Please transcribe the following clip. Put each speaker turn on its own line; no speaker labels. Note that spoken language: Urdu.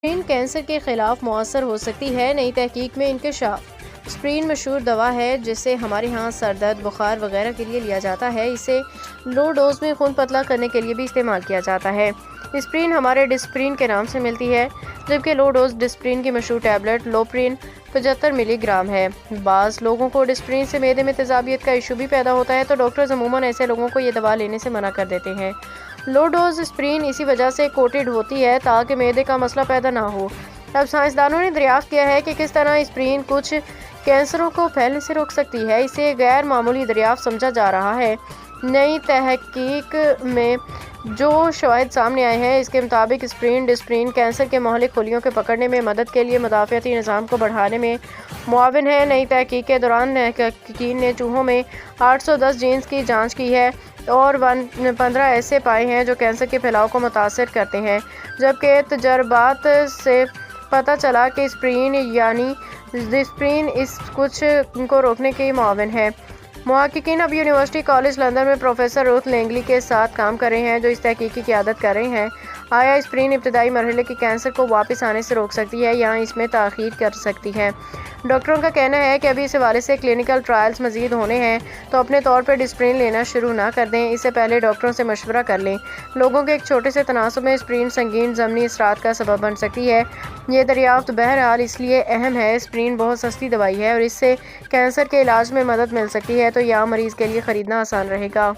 اسپرین کینسر کے خلاف مؤثر ہو سکتی ہے، نئی تحقیق میں انکشاف۔ اسپرین مشہور دوا ہے جسے ہمارے ہاں سر درد، بخار وغیرہ کے لیے لیا جاتا ہے۔ اسے لو ڈوز میں خون پتلا کرنے کے لیے بھی استعمال کیا جاتا ہے۔ اسپرین ہمارے ڈسپرین کے نام سے ملتی ہے، جبکہ لو ڈوز ڈسپرین کی مشہور ٹیبلٹ لوپرین 75 ملی گرام ہے۔ بعض لوگوں کو ڈسپرین سے معدے میں تیزابیت کا ایشو بھی پیدا ہوتا ہے، تو ڈاکٹرز عموماً ایسے لوگوں کو یہ دوا لینے سے منع کر دیتے ہیں۔ لو ڈوز اسپرین اسی وجہ سے کوٹڈ ہوتی ہے تاکہ معدے کا مسئلہ پیدا نہ ہو۔ اب سائنسدانوں نے دریافت کیا ہے کہ کس طرح اسپرین کچھ کینسروں کو پھیلنے سے روک سکتی ہے۔ اسے غیر معمولی دریافت سمجھا جا رہا ہے۔ نئی تحقیق میں جو شواہد سامنے آئے ہیں، اس کے مطابق اسپرین ڈسپرین کینسر کے مہلک خلیوں کے پکڑنے میں مدد کے لیے مدافعتی نظام کو بڑھانے میں معاون ہے۔ نئی تحقیق کے دوران محققین نے چوہوں میں 810 جینز کی جانچ کی ہے اور 15 ایسے پائے ہیں جو کینسر کے پھیلاؤ کو متاثر کرتے ہیں، جبکہ تجربات سے پتہ چلا کہ اسپرین یعنی ڈسپرین اس کچھ کو روکنے کے معاون ہے۔ محققین اب یونیورسٹی کالج لندن میں پروفیسر روتھ لینگلی کے ساتھ کام کر رہے ہیں، جو اس تحقیق کی قیادت کر رہے ہیں۔ آیا اسپرین ابتدائی مرحلے کے کینسر کو واپس آنے سے روک سکتی ہے یا اس میں تاخیر کر سکتی ہے؟ ڈاکٹروں کا کہنا ہے کہ ابھی اس حوالے سے کلینکل ٹرائلز مزید ہونے ہیں، تو اپنے طور پر ڈسپرین لینا شروع نہ کر دیں، اس سے پہلے ڈاکٹروں سے مشورہ کر لیں۔ لوگوں کے ایک چھوٹے سے تناسب میں اسپرین سنگین ضمنی اثرات کا سبب بن سکتی ہے۔ یہ دریافت بہرحال اس لیے اہم ہے۔ اسپرین بہت سستی دوائی ہے اور اس سے کینسر کے علاج میں مدد مل سکتی ہے، تو یہ عام مریض کے لیے خریدنا آسان رہے گا۔